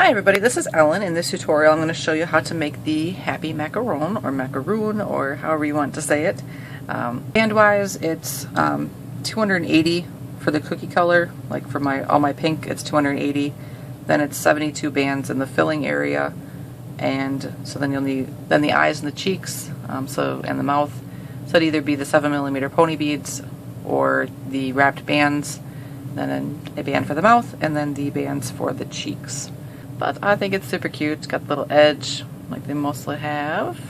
Hi everybody, this is Ellen. In this tutorial I'm going to show you how to make the Happy Macaron or macaroon or however you want to say it. Band wise it's 280 for the cookie color, like for all my pink it's 280, then it's 72 bands in the filling area, and so then you'll need the eyes and the cheeks and the mouth, so it'd either be the 7mm pony beads or the wrapped bands, then a band for the mouth, and then the bands for the cheeks. But I think it's super cute. It's got a little edge like they mostly have.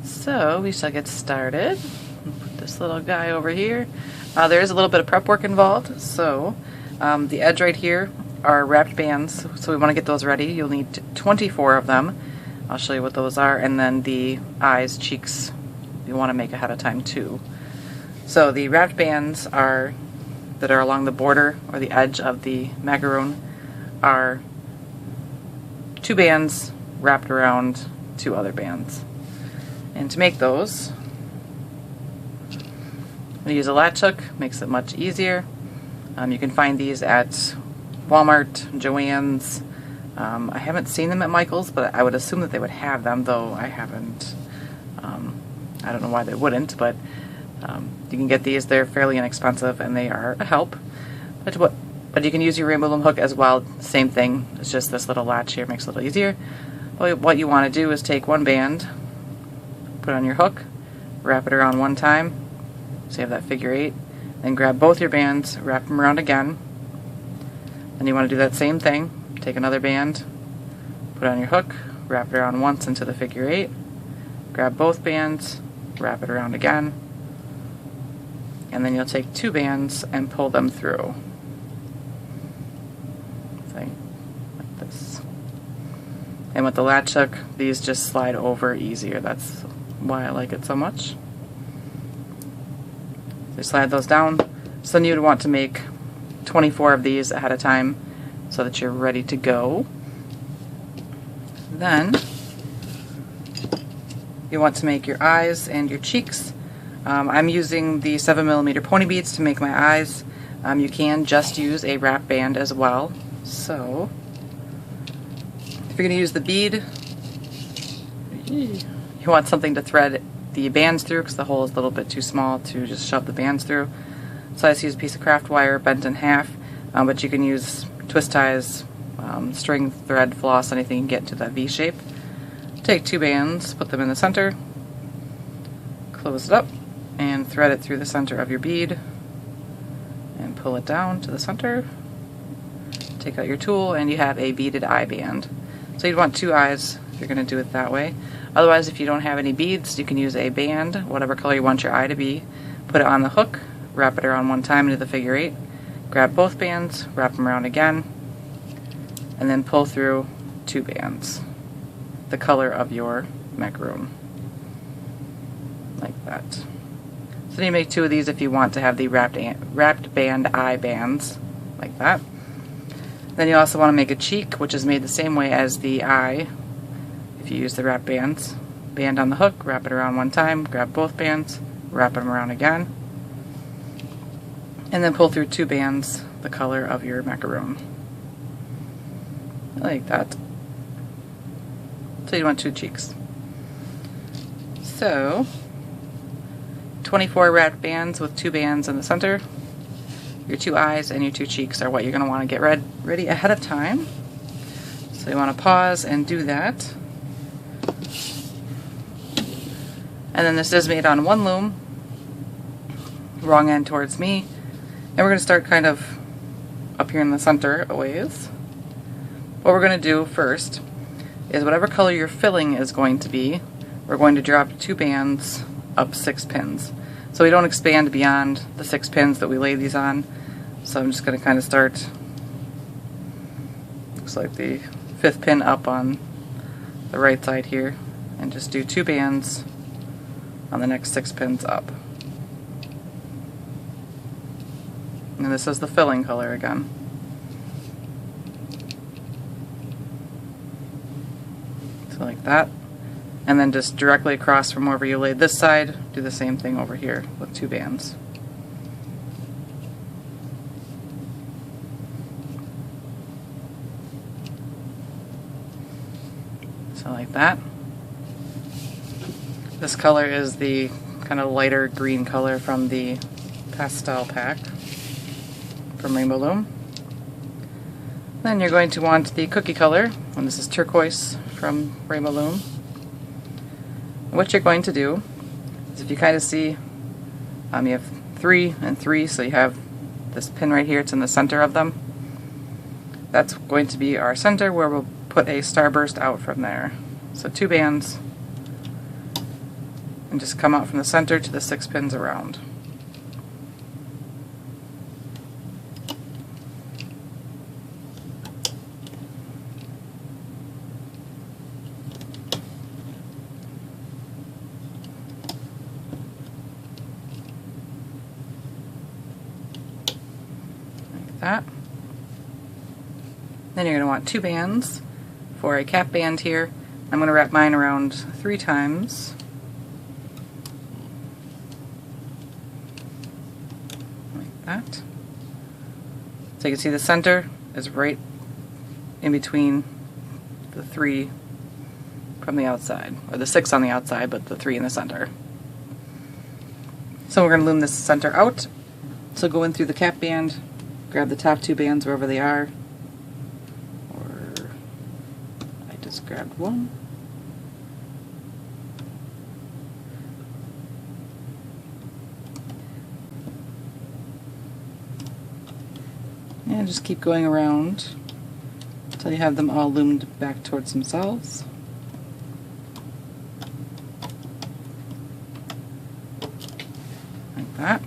So we shall get started. Put this little guy over here. There is a little bit of prep work involved. So the edge right here are wrapped bands. So we want to get those ready. You'll need 24 of them. I'll show you what those are. And then the eyes, cheeks, you want to make ahead of time too. So the wrapped bands that are along the border or the edge of the macaroon are 2 bands wrapped around 2 other bands. And to make those, I'm going to use a latch hook, makes it much easier. You can find these at Walmart, Joann's. I haven't seen them at Michael's, but I would assume that they would have them, though I haven't. I don't know why they wouldn't, but you can get these. They're fairly inexpensive and they are a help. But you can use your rainbow loom hook as well, same thing. It's just this little latch here makes it a little easier. What you want to do is take one band, put it on your hook, wrap it around one time, so you have that figure 8, then grab both your bands, wrap them around again. Then you want to do that same thing, take another band, put it on your hook, wrap it around once into the figure 8, grab both bands, wrap it around again, and then you'll take 2 bands and pull them through. Like this. And with the latch hook, these just slide over easier. That's why I like it so much. So you slide those down. So then you'd want to make 24 of these ahead of time so that you're ready to go. Then you want to make your eyes and your cheeks. I'm using the 7mm pony beads to make my eyes. You can just use a wrap band as well. So if you're going to use the bead, you want something to thread the bands through because the hole is a little bit too small to just shove the bands through. So I just use a piece of craft wire bent in half, but you can use twist ties, string, thread, floss, anything you can get into that V shape. Take 2 bands, put them in the center, close it up, and thread it through the center of your bead, and pull it down to the center. Take out your tool, and you have a beaded eye band. So you'd want 2 eyes if you're going to do it that way. Otherwise, if you don't have any beads, you can use a band, whatever color you want your eye to be. Put it on the hook, wrap it around one time into the figure 8, grab both bands, wrap them around again, and then pull through 2 bands, the color of your macaroon, like that. So then you make 2 of these if you want to have the wrapped band eye bands, like that. Then you also want to make a cheek, which is made the same way as the eye if you use the wrap bands. Band on the hook, wrap it around one time, grab both bands, wrap them around again, and then pull through 2 bands the color of your macaroon, like that. So you want 2 cheeks. So 24 wrapped bands with 2 bands in the center. Your 2 eyes and your 2 cheeks are what you're going to want to get ready ahead of time. So you want to pause and do that. And then this is made on one loom, wrong end towards me. And we're going to start kind of up here in the center a ways. What we're going to do first is whatever color your filling is going to be, we're going to drop 2 bands up 6 pins. So we don't expand beyond the 6 pins that we lay these on. So I'm just going to kind of start, looks like the 5th pin up on the right side here, and just do 2 bands on the next 6 pins up. And this is the filling color again. So like that. And then just directly across from wherever you laid this side, do the same thing over here with 2 bands. So like that. This color is the kind of lighter green color from the pastel pack from Rainbow Loom. Then you're going to want the cookie color, and this is turquoise from Rainbow Loom. What you're going to do is, if you kind of see, you have 3 and 3, so you have this pin right here, it's in the center of them. That's going to be our center where we'll put a starburst out from there. So 2 bands, and just come out from the center to the 6 pins around. That. Then you're going to want 2 bands for a cap band here. I'm going to wrap mine around 3 times. Like that. So you can see the center is right in between the 3 from the outside, or the 6 on the outside, but the 3 in the center. So we're going to loom this center out. So go in through the cap band, grab the top 2 bands wherever they are, or I just grabbed one. And just keep going around until you have them all loomed back towards themselves. Like that.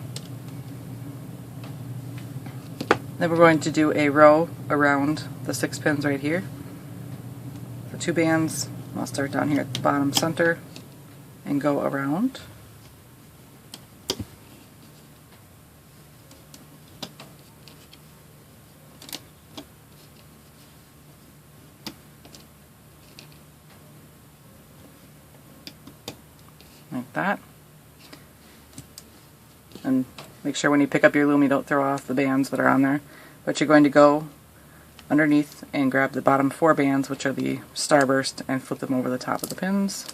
Then we're going to do a row around the 6 pins right here. For 2 bands, I'll start down here at the bottom center and go around. Like that. And make sure when you pick up your loom you don't throw off the bands that are on there. But you're going to go underneath and grab the bottom 4 bands, which are the starburst, and flip them over the top of the pins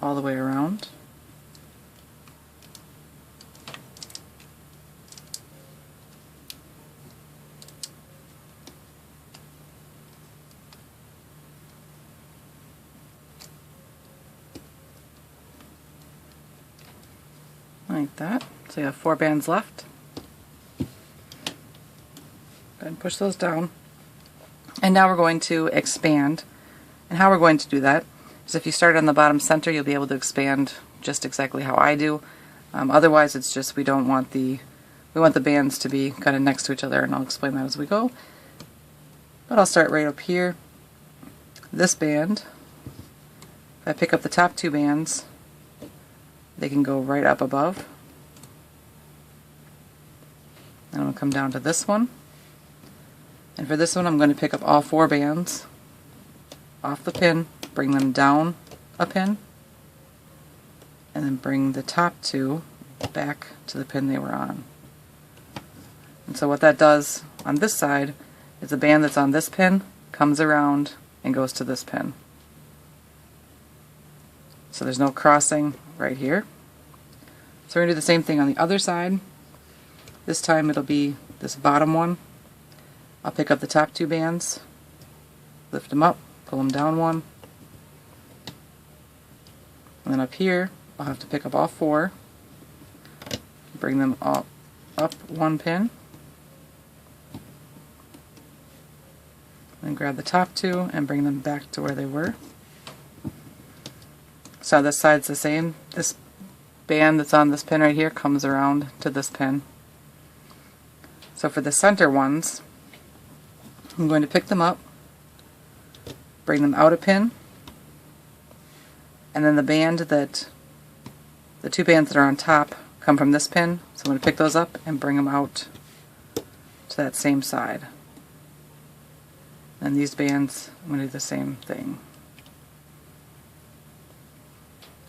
all the way around. Like that. So you have 4 bands left. Go ahead and push those down. And now we're going to expand. And how we're going to do that is, if you start on the bottom center, you'll be able to expand just exactly how I do. Otherwise, it's just we want the bands to be kind of next to each other, and I'll explain that as we go. But I'll start right up here. This band, if I pick up the top 2 bands, they can go right up above. And I'll come down to this one. And for this one, I'm going to pick up all 4 bands off the pin, bring them down a pin, and then bring the top 2 back to the pin they were on. And so what that does on this side is the band that's on this pin comes around and goes to this pin. So there's no crossing right here. So we're going to do the same thing on the other side. This time it'll be this bottom one. I'll pick up the top 2 bands, lift them up, pull them down 1, and then up here I'll have to pick up all 4, bring them all up 1 pin, and grab the top 2 and bring them back to where they were. So this side's the same. This band that's on this pin right here comes around to this pin. So for the center ones, I'm going to pick them up, bring them out a pin, and then the 2 bands that are on top come from this pin, so I'm going to pick those up and bring them out to that same side. And these bands, I'm going to do the same thing.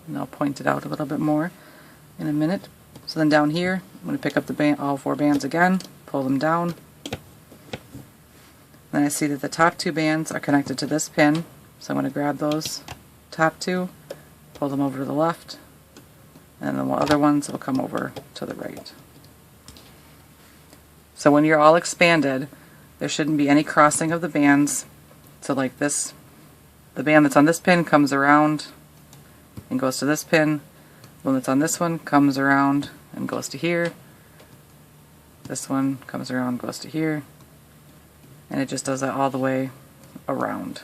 And I'll point it out a little bit more in a minute. So then down here, I'm going to pick up the all 4 bands again, pull them down. Then I see that the top 2 bands are connected to this pin, So I'm going to grab those top two, pull them over to the left, and the other ones will come over to the right. So when you're all expanded, there shouldn't be any crossing of the bands. So like this, the band that's on this pin comes around and goes to this pin. The one that's on this one comes around and goes to here. This one comes around, goes to here. And it just does that all the way around.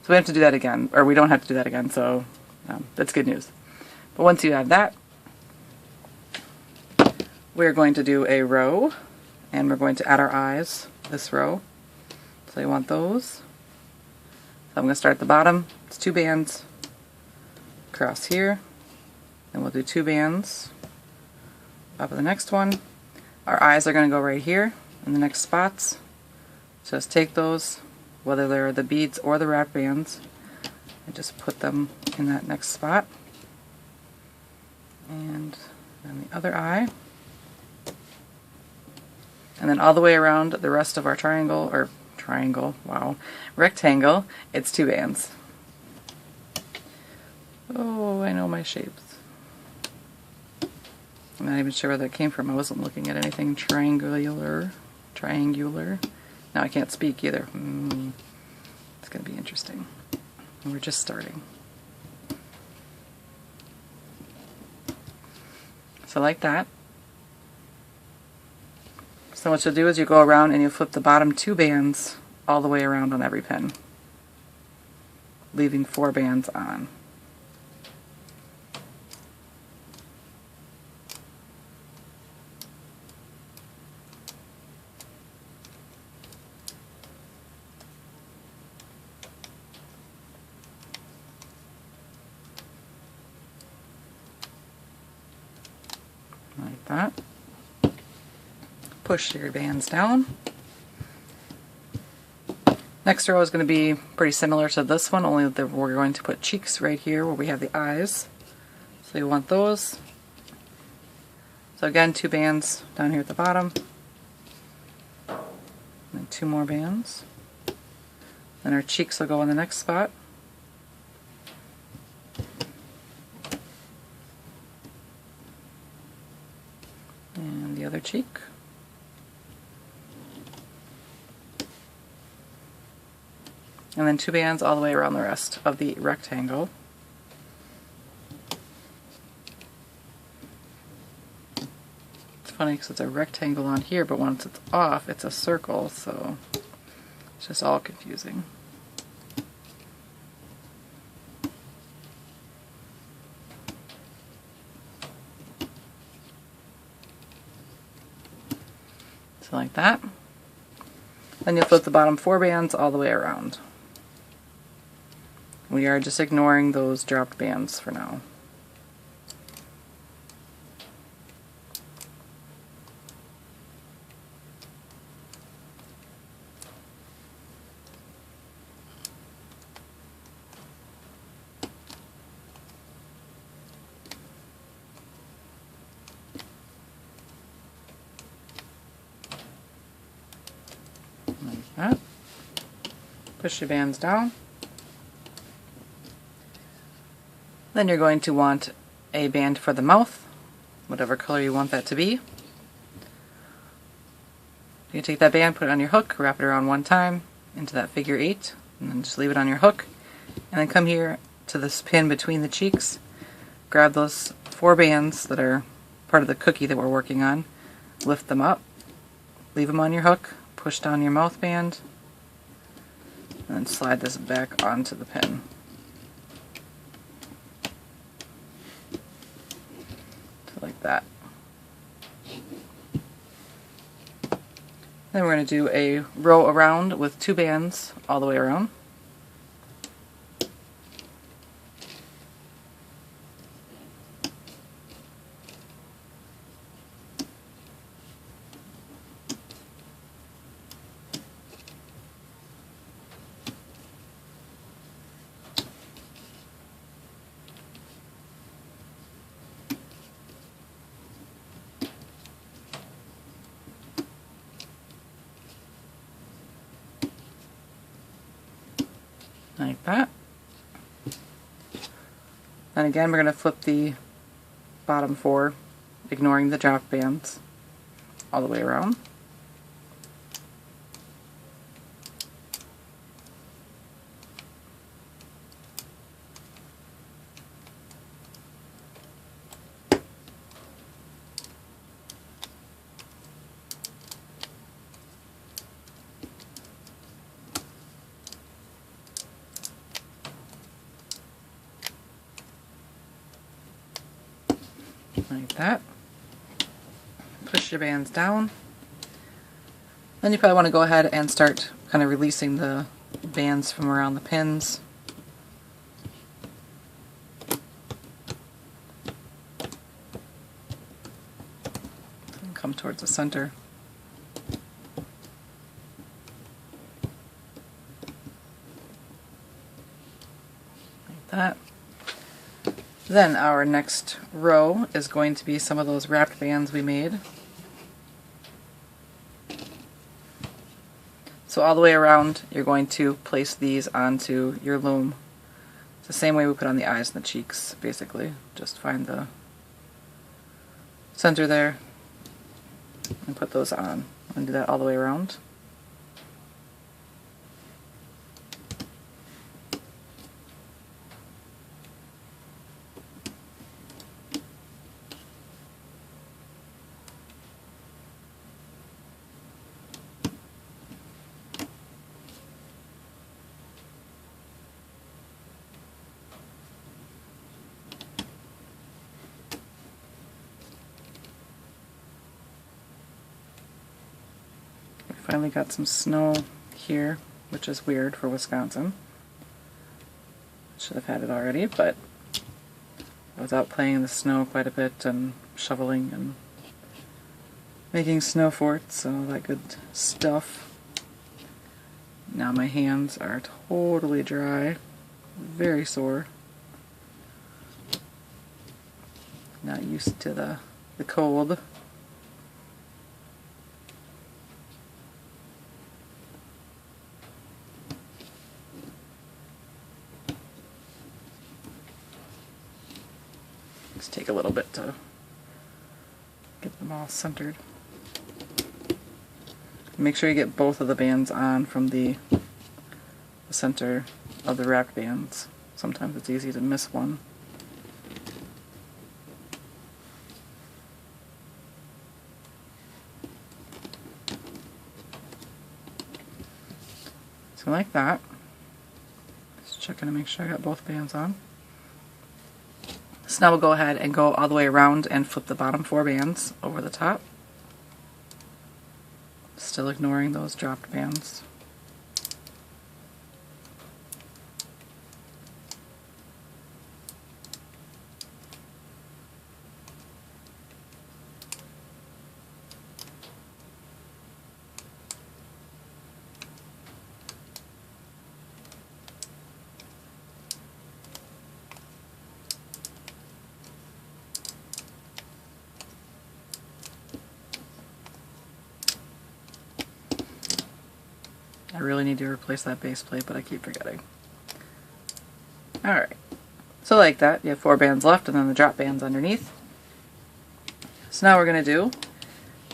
So we have to do that again, or we don't have to do that again, so that's good news. But once you have that, we're going to do a row, and we're going to add our eyes, this row. So you want those. So I'm going to start at the bottom. It's 2 bands across here. Then we'll do 2 bands up of the next one. Our eyes are going to go right here in the next spots. So just take those, whether they're the beads or the wrap bands, and just put them in that next spot. And then the other eye. And then all the way around the rest of our rectangle, it's 2 bands. Oh, I know my shapes. I'm not even sure where that came from. I wasn't looking at anything triangular. Now I can't speak either. It's going to be interesting. And we're just starting. So like that. So what you'll do is you go around and you flip the bottom 2 bands all the way around on every pin, leaving 4 bands on. Like that. Push your bands down. Next row is going to be pretty similar to this one, only that we're going to put cheeks right here where we have the eyes. So you want those. So again, 2 bands down here at the bottom. And 2 more bands. Then our cheeks will go in the next spot. And the other cheek. And then 2 bands all the way around the rest of the rectangle. It's funny because it's a rectangle on here, but once it's off, it's a circle, so it's just all confusing. So like that. Then you'll flip the bottom 4 bands all the way around. We are just ignoring those dropped bands for now. Like that. Push your bands down. Then you're going to want a band for the mouth, whatever color you want that to be. You take that band, put it on your hook, wrap it around 1 time into that figure 8, and then just leave it on your hook. And then come here to this pin between the cheeks, grab those 4 bands that are part of the cookie that we're working on, lift them up, leave them on your hook, push down your mouth band, and then slide this back onto the pin. Like that. Then we're going to do a row around with 2 bands all the way around. like that. And again, we're going to flip the bottom 4, ignoring the drop bands, all the way around. Like that. Push your bands down. Then you probably want to go ahead and start kind of releasing the bands from around the pins. And come towards the center. Like that. Then our next row is going to be some of those wrapped bands we made. So all the way around, you're going to place these onto your loom. It's the same way we put on the eyes and the cheeks, basically. Just find the center there and put those on. And do that all the way around. Finally got some snow here, which is weird for Wisconsin. Should have had it already, but I was out playing in the snow quite a bit and shoveling and making snow forts and all that good stuff. Now my hands are totally dry, very sore. Not used to the cold. Just take a little bit to get them all centered. Make sure you get both of the bands on from the center of the wrapped bands. Sometimes it's easy to miss one. So like that. Just checking to make sure I got both bands on. So now we'll go ahead and go all the way around and flip the bottom 4 bands over the top. Still ignoring those dropped bands. I really need to replace that base plate, but I keep forgetting. Alright, so like that, you have 4 bands left and then the drop bands underneath. So now what we're going to do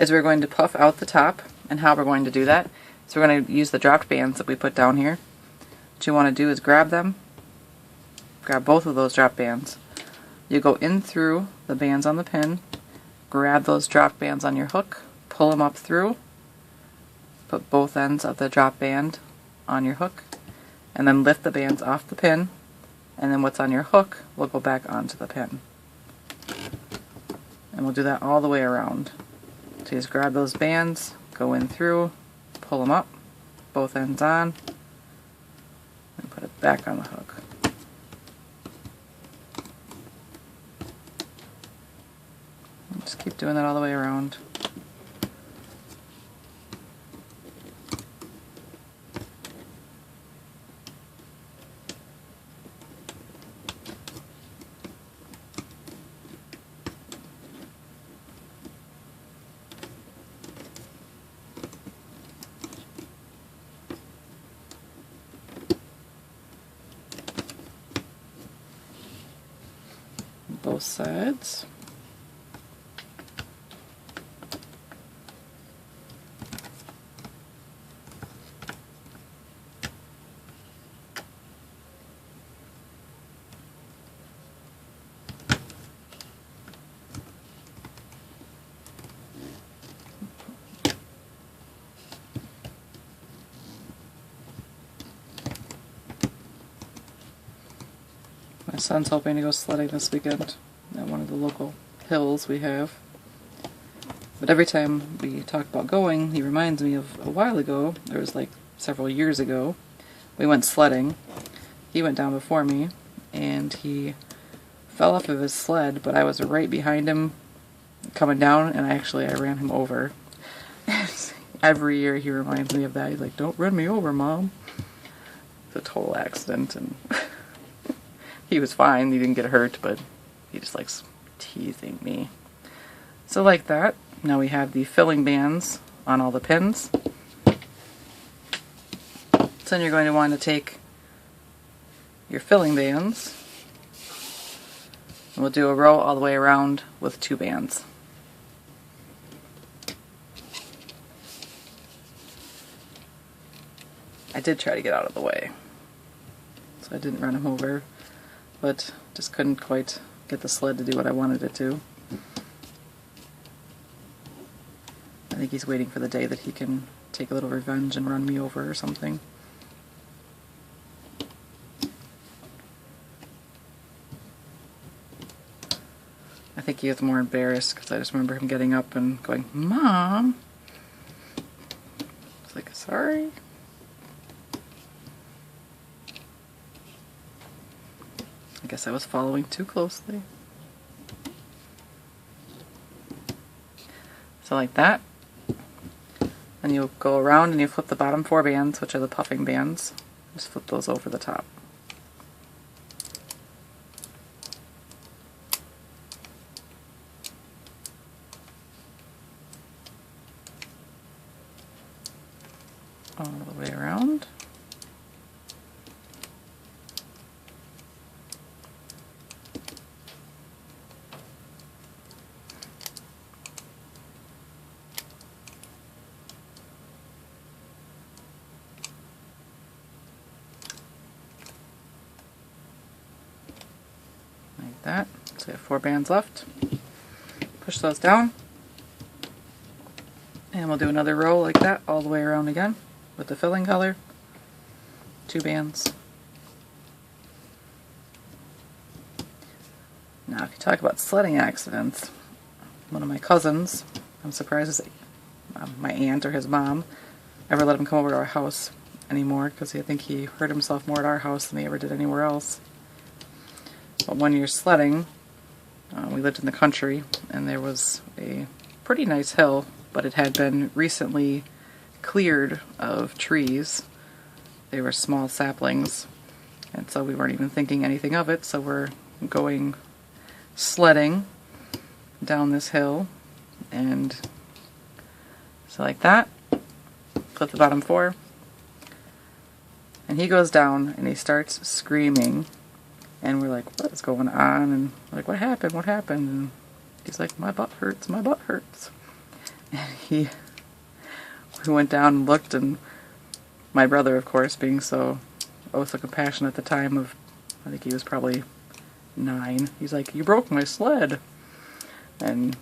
is we're going to puff out the top, and how we're going to do that. So we're going to use the dropped bands that we put down here. What you want to do is grab them, grab both of those drop bands. You go in through the bands on the pin, grab those drop bands on your hook, pull them up through, put both ends of the drop band on your hook, and then lift the bands off the pin, and then what's on your hook will go back onto the pin. And we'll do that all the way around. So you just grab those bands, go in through, pull them up, both ends on, and put it back on the hook. And just keep doing that all the way around. both sides. My son's hoping to go sledding this weekend at one of the local hills we have. But every time we talk about going, he reminds me of a while ago, there was like several years ago, we went sledding. He went down before me, and he fell off of his sled, but I was right behind him coming down, and I ran him over. Every year he reminds me of that. He's like, "Don't run me over, Mom." It's a total accident, and he was fine. He didn't get hurt, but he just likes teasing me. So like that, now we have the filling bands on all the pins. So then you're going to want to take your filling bands, and we'll do a row all the way around with 2 bands. I did try to get out of the way, so I didn't run him over, but just couldn't quite get the sled to do what I wanted it to. I think he's waiting for the day that he can take a little revenge and run me over or something. I think he was more embarrassed because I just remember him getting up and going, "Mom!" It's like, sorry. I guess I was following too closely. So like that. Then you go around and you flip the bottom 4 bands, which are the puffing bands. Just flip those over the top. All the way around. Like that. So we have 4 bands left. Push those down. And we'll do another row like that all the way around again with the filling color. 2 bands. Now if you talk about sledding accidents, one of my cousins, I'm surprised my aunt or his mom ever let him come over to our house anymore, because I think he hurt himself more at our house than he ever did anywhere else. But one year sledding, we lived in the country, and there was a pretty nice hill, but it had been recently cleared of trees. They were small saplings, and so we weren't even thinking anything of it, so we're going sledding down this hill, and so like that, flip the bottom 4, and he goes down and he starts screaming, and we're like, what is going on? And we're like, what happened? What happened? And he's like, my butt hurts, my butt hurts. And we went down and looked, and my brother, of course, being so compassionate at the time of, I think he was probably 9, he's like, you broke my sled. And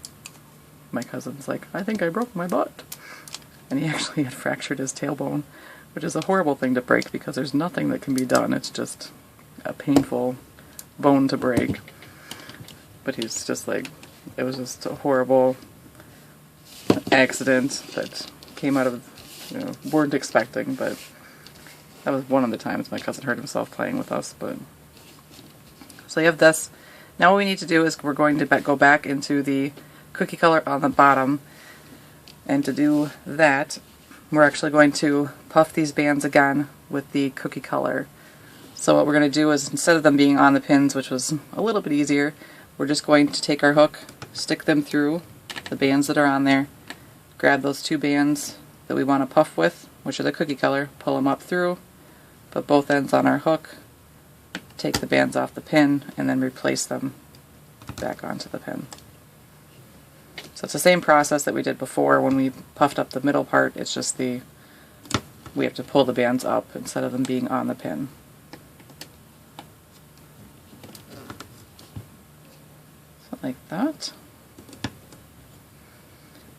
my cousin's like, I think I broke my butt. And he actually had fractured his tailbone, which is a horrible thing to break because there's nothing that can be done. It's just a painful bone to break. But he's just like, it was just a horrible accident that came out of, weren't expecting, but that was one of the times my cousin hurt himself playing with us. But so you have this. Now what we need to do is we're going to go back into the cookie color on the bottom, and to do that we're actually going to puff these bands again with the cookie color. So what we're going to do is, instead of them being on the pins, which was a little bit easier, we're just going to take our hook, stick them through the bands that are on there, grab those 2 bands that we want to puff with, which are the cookie color, pull them up through, put both ends on our hook, take the bands off the pin, and then replace them back onto the pin. So it's the same process that we did before when we puffed up the middle part. It's just we have to pull the bands up instead of them being on the pin. So like that.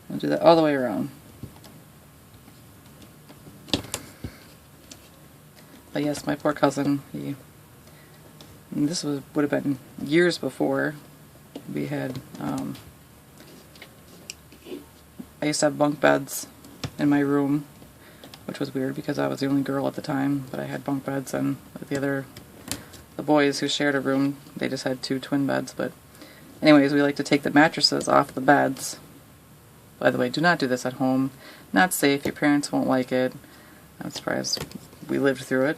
I'll do that all the way around. But yes, my poor cousin, this would have been years before we had, I used to have bunk beds in my room, which was weird because I was the only girl at the time, but I had bunk beds, and the boys who shared a room, they just had 2 twin beds. But anyways, we like to take the mattresses off the beds. By the way, do not do this at home. Not safe, your parents won't like it. I'm surprised we lived through it,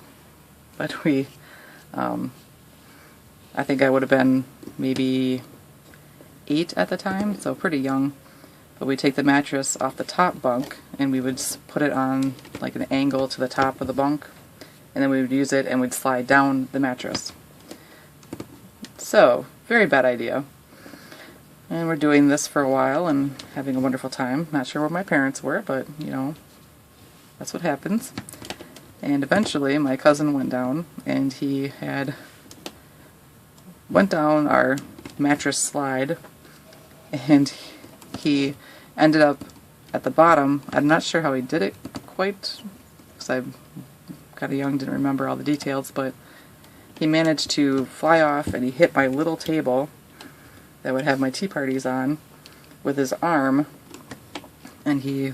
but I think I would have been maybe 8 at the time, so pretty young. But we take the mattress off the top bunk and we would put it on like an angle to the top of the bunk, and then we would use it and we'd slide down the mattress. So, very bad idea. And we're doing this for a while and having a wonderful time. Not sure where my parents were, but you know, that's what happens. And eventually my cousin went down and he went down our mattress slide, and he ended up at the bottom. I'm not sure how he did it quite, because I'm kind of young, didn't remember all the details, but he managed to fly off and he hit my little table that would have my tea parties on with his arm, and he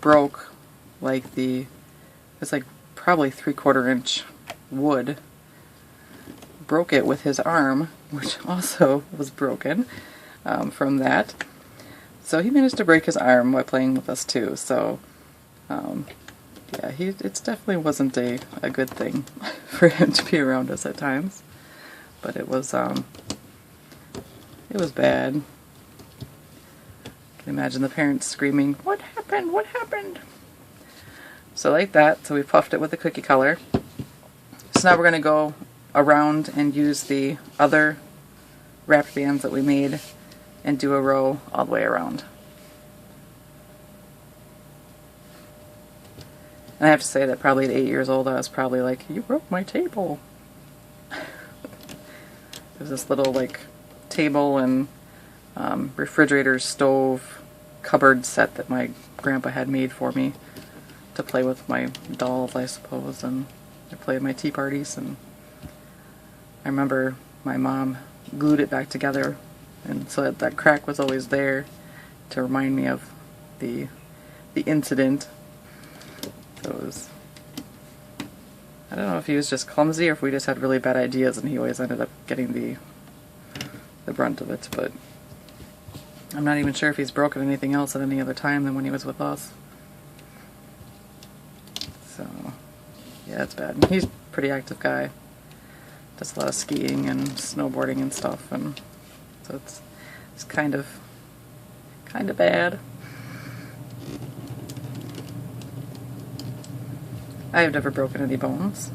broke it's like probably 3/4 inch wood, broke it with his arm, which also was broken from that. So he managed to break his arm while playing with us too. So yeah, it definitely wasn't a good thing for him to be around us at times, but it was bad. I can imagine the parents screaming, "What happened? What happened?" So like that, so we puffed it with the cookie color. So now we're going to go around and use the other wrapped bands that we made and do a row all the way around. And I have to say that probably at 8 years old I was probably like, "You broke my table." There's this little like table and refrigerator, stove, cupboard set that my grandpa had made for me to play with my dolls, I suppose, and I played my tea parties. And I remember my mom glued it back together, and so that crack was always there to remind me of the incident. So it was, I don't know if he was just clumsy or if we just had really bad ideas and he always ended up getting the brunt of it, but I'm not even sure if he's broken anything else at any other time than when he was with us. So yeah, it's bad. He's a pretty active guy. Does a lot of skiing and snowboarding and stuff, and so it's kind of bad. I have never broken any bones,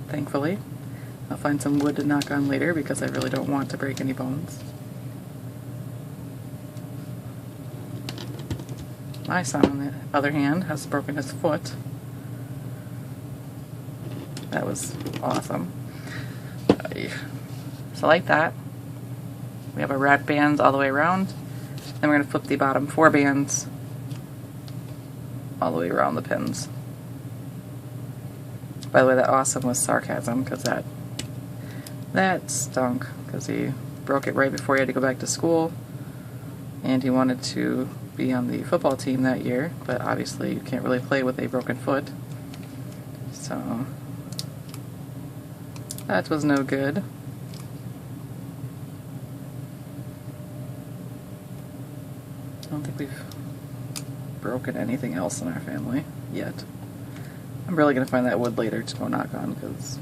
thankfully. I'll find some wood to knock on later because I really don't want to break any bones. My son, on the other hand, has broken his foot. That was awesome. So like that, we have our wrapped bands all the way around. Then we're going to flip the bottom 4 bands all the way around the pins. By the way, that awesome was sarcasm, because that stunk, because he broke it right before he had to go back to school, and he wanted to be on the football team that year, but obviously you can't really play with a broken foot. So that was no good. I don't think we've broken anything else in our family yet. I'm really going to find that wood later to go knock on, because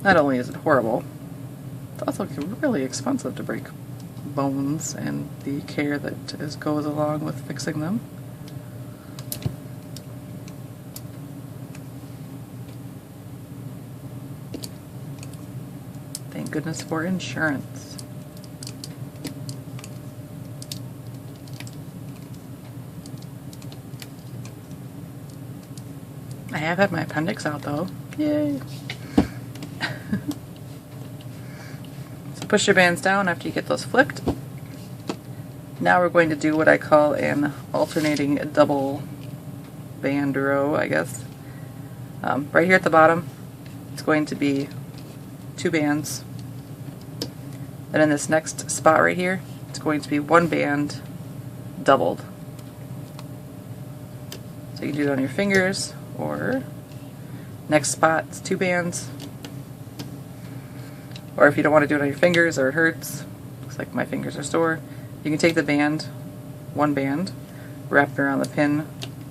not only is it horrible, it's also really expensive to break bones and the care that goes along with fixing them. goodness, for insurance. I have had my appendix out though. Yay! So push your bands down after you get those flipped. Now we're going to do what I call an alternating double band row, I guess. Right here at the bottom, it's going to be 2 bands. And in this next spot right here, it's going to be 1 band doubled. So you can do it on your fingers, or next spot, it's 2 bands. Or if you don't want to do it on your fingers or it hurts, looks like my fingers are sore, you can take the band, 1 band, wrap it around the pin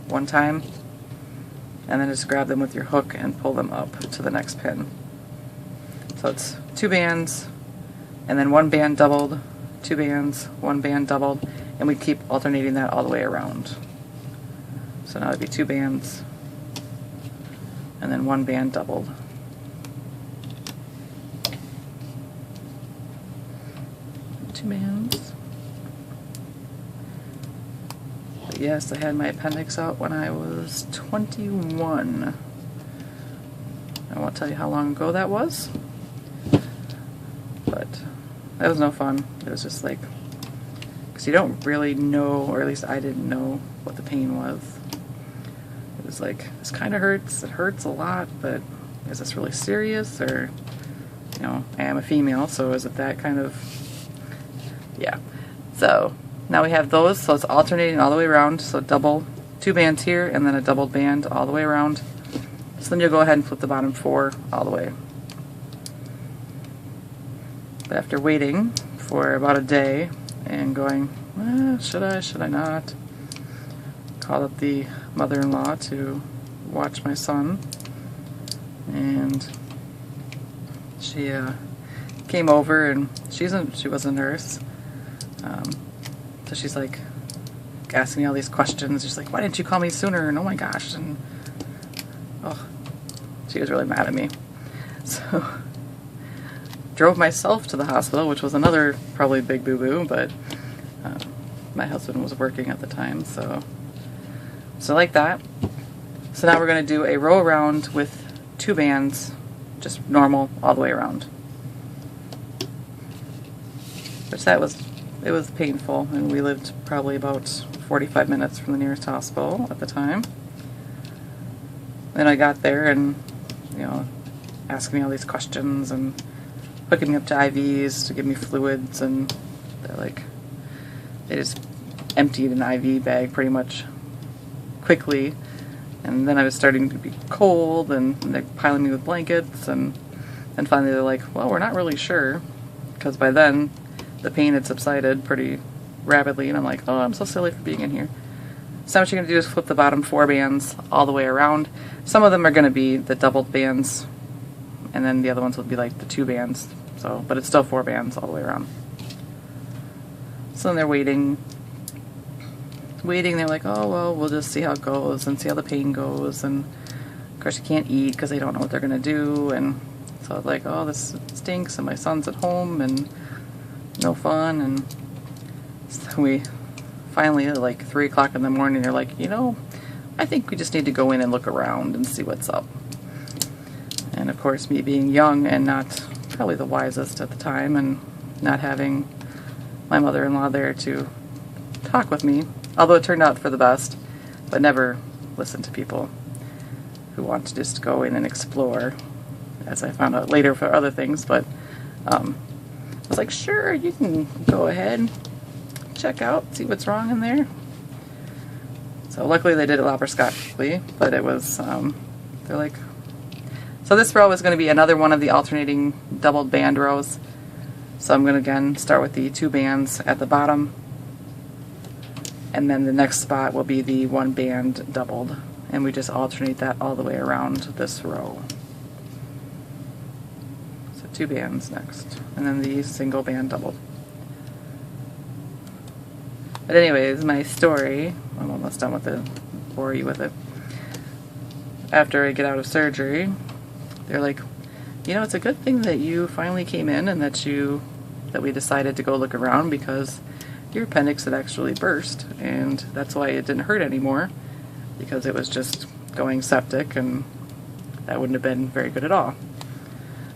1 time, and then just grab them with your hook and pull them up to the next pin. So it's 2 bands, and then 1 band doubled, 2 bands, 1 band doubled, and we keep alternating that all the way around. So now it'd be 2 bands, and then 1 band doubled. Two bands. But yes, I had my appendix out when I was 21. I won't tell you how long ago that was, but that was no fun. It was just like, because you don't really know, or at least I didn't know what the pain was. It was like, this kind of hurts, it hurts a lot, but is this really serious? Or, you know, I am a female, so is it that kind of, yeah. So now we have those, so it's alternating all the way around, so double, 2 bands here, and then a doubled band all the way around. So then you'll go ahead and flip the bottom 4 all the way. But after waiting for about a day and going, should I not? Called up the mother-in-law to watch my son, and she came over, and she was a nurse, so she's like asking me all these questions. She's like, why didn't you call me sooner? And oh my gosh, and oh, she was really mad at me. So drove myself to the hospital, which was another probably big boo-boo, but my husband was working at the time, so like that. So now we're going to do a row around with 2 bands, just normal all the way around. Which it was painful, and we lived probably about 45 minutes from the nearest hospital at the time. Then I got there, and you know, asking me all these questions and hooking me up to IVs to give me fluids, and they just emptied an IV bag pretty much quickly, and then I was starting to be cold, and they're piling me with blankets, and finally they're like, well, we're not really sure, because by then the pain had subsided pretty rapidly, and I'm like, oh, I'm so silly for being in here. So what you're going to do is flip the bottom 4 bands all the way around. Some of them are going to be the doubled bands, and then the other ones will be like the 2 bands, so, but it's still 4 bands all the way around. So then they're waiting, they're like, oh, well, we'll just see how it goes and see how the pain goes, and of course you can't eat because they don't know what they're going to do, and so it's like, oh, this stinks, and my son's at home, and no fun, and so we finally, at like 3 o'clock in the morning, they're like, you know, I think we just need to go in and look around and see what's up. And of course, me being young and not probably the wisest at the time, and not having my mother-in-law there to talk with me, although it turned out for the best, but never listen to people who want to just go in and explore, as I found out later for other things. But I was like, sure, you can go ahead, check out, see what's wrong in there. So luckily they did it laparoscopically, but it was, they're like, so this row is going to be another one of the alternating doubled band rows. So I'm going to again start with the 2 bands at the bottom, and then the next spot will be the 1 band doubled, and we just alternate that all the way around this row. So 2 bands next, and then the single band doubled. But anyways, my story, I'm almost done with it, bore you with it. After I get out of surgery, they're like, you know, it's a good thing that you finally came in and that we decided to go look around, because your appendix had actually burst, and that's why it didn't hurt anymore, because it was just going septic, and that wouldn't have been very good at all.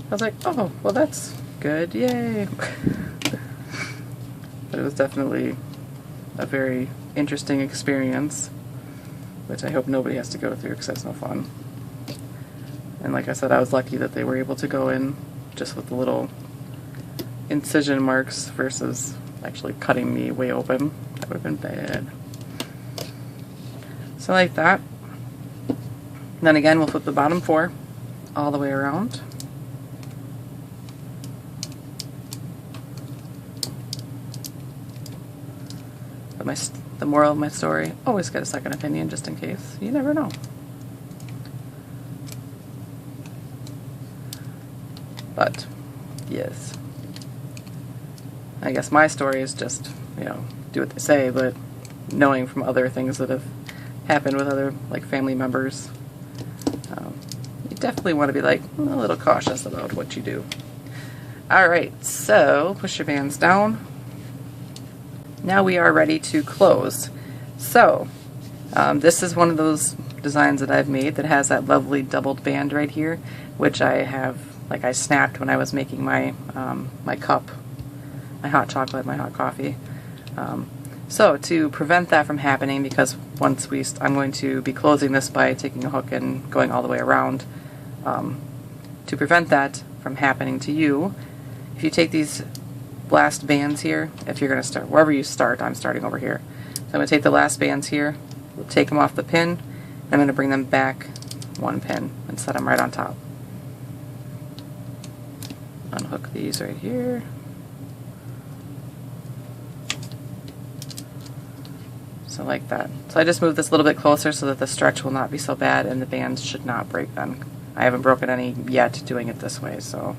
I was like, oh, well, that's good, yay. But it was definitely a very interesting experience, which I hope nobody has to go through, because that's no fun. And like I said, I was lucky that they were able to go in just with the little incision marks versus actually cutting me way open. That would have been bad. So like that. And then again, we'll flip the bottom 4 all the way around. But the moral of my story, always get a second opinion just in case. You never know. But, yes. I guess my story is just, you know, do what they say, but knowing from other things that have happened with other, like, family members, you definitely want to be, like, a little cautious about what you do. Alright, so push your bands down. Now we are ready to close. So, this is one of those designs that I've made that has that lovely doubled band right here, which I have, like, I snapped when I was making my my cup, my hot chocolate, my hot coffee. So to prevent that from happening, because once I'm going to be closing this by taking a hook and going all the way around, to prevent that from happening to you, if you take these last bands here, if you're going to start, wherever you start, I'm starting over here. So I'm going to take the last bands here, we'll take them off the pin, and I'm going to bring them back 1 pin and set them right on top. Unhook these right here. So like that. So I just moved this a little bit closer so that the stretch will not be so bad and the bands should not break then. I haven't broken any yet doing it this way, so.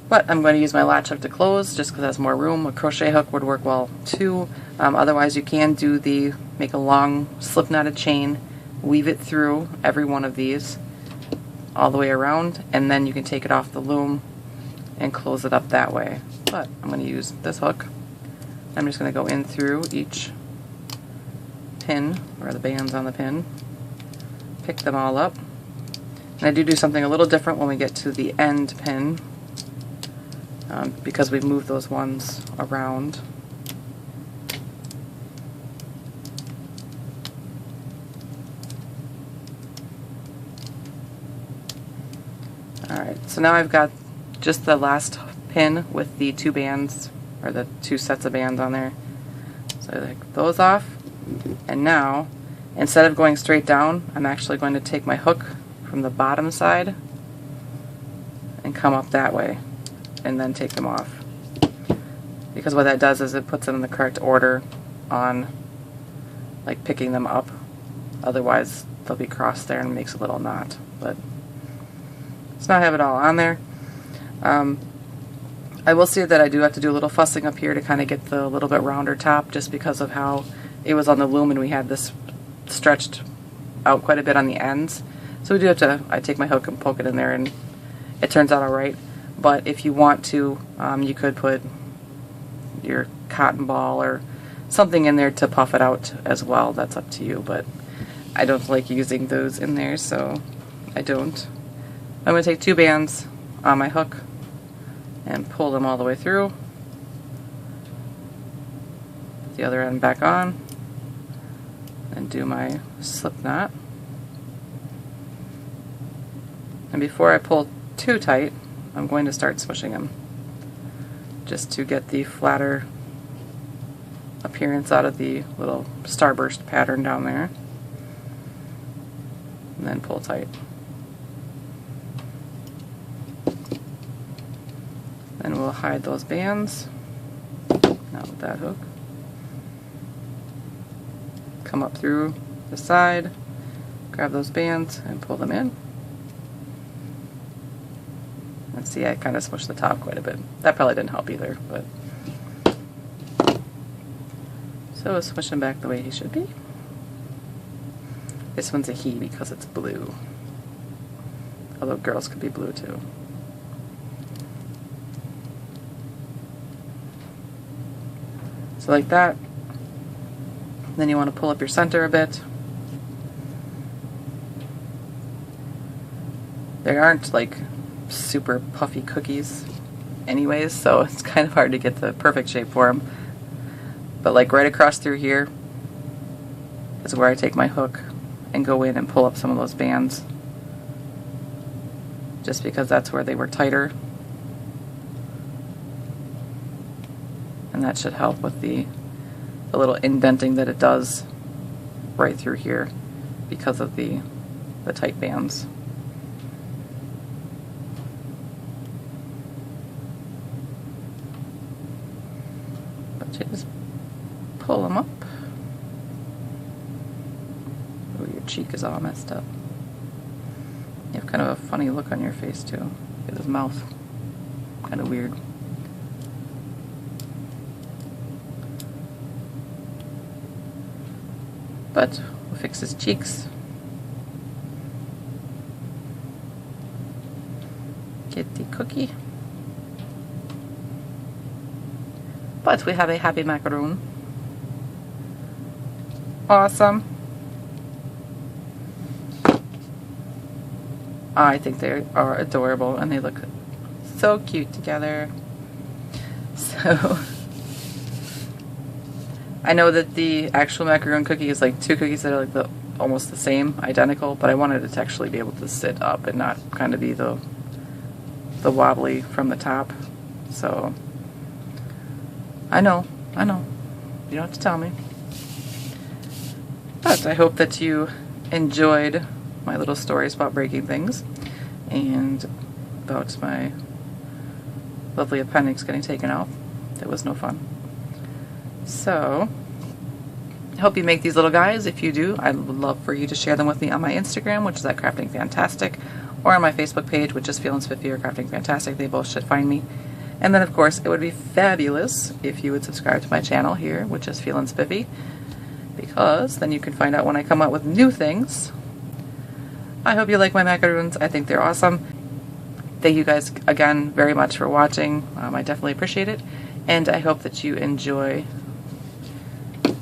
But I'm going to use my latch hook to close just because it has more room. A crochet hook would work well too. Otherwise you can make a long slip knotted chain, weave it through every one of these all the way around, and then you can take it off the loom and close it up that way. But I'm going to use this hook. I'm just going to go in through each pin, or the bands on the pin, pick them all up. And I do something a little different when we get to the end pin, because we've moved those ones around. Alright, so now I've got just the last pin with the 2 bands, or the 2 sets of bands on there. So I take those off, and now, instead of going straight down, I'm actually going to take my hook from the bottom side and come up that way, and then take them off. Because what that does is it puts them in the correct order on, like, picking them up. Otherwise, they'll be crossed there and makes a little knot. But let's not have it all on there. I will say that I do have to do a little fussing up here to kind of get the little bit rounder top, just because of how it was on the loom and we had this stretched out quite a bit on the ends. So we do have to, I take my hook and poke it in there and it turns out alright. But if you want to, you could put your cotton ball or something in there to puff it out as well. That's up to you, but I don't like using those in there, so I don't. I'm going to take 2 bands on my hook and pull them all the way through. Put the other end back on and do my slip knot. And before I pull too tight, I'm going to start swishing them just to get the flatter appearance out of the little starburst pattern down there. And then pull tight. Then we'll hide those bands. Now with that hook. Come up through the side, grab those bands and pull them in. And see, I kind of smushed the top quite a bit. That probably didn't help either, but. So we'll smush him back the way he should be. This one's a he because it's blue. although girls could be blue too. So like that. Then you want to pull up your center a bit. They aren't like super puffy cookies anyways, so it's kind of hard to get the perfect shape for them. But like right across through here is where I take my hook and go in and pull up some of those bands, just because that's where they were tighter. And that should help with the little indenting that it does right through here because of the tight bands. But you just pull them up. Oh, your cheek is all messed up. You have kind of a funny look on your face too. Look at his mouth. Kind of weird. But we'll fix his cheeks. Get the cookie. But we have a Happy Macaroon. Awesome. I think they are adorable and they look so cute together. So I know that the actual macaroon cookie is like two cookies that are like almost the same, identical, but I wanted it to actually be able to sit up and not kind of be the wobbly from the top. So I know, you don't have to tell me. But I hope that you enjoyed my little stories about breaking things and about my lovely appendix getting taken out. It was no fun. So I hope you make these little guys. If you do, I'd love for you to share them with me on my Instagram, which is at Crafting Fantastic, or on my Facebook page, which is feelinspiffy or Crafting Fantastic. They both should find me. And then of course it would be fabulous if you would subscribe to my channel here, which is feelinspiffy, because then you can find out when I come out with new things. I hope you like my macaroons. I think they're awesome. Thank you guys again very much for watching. I definitely appreciate it. And I hope that you enjoy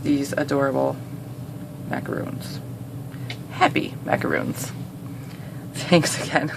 these adorable macaroons. Happy macaroons. Thanks again.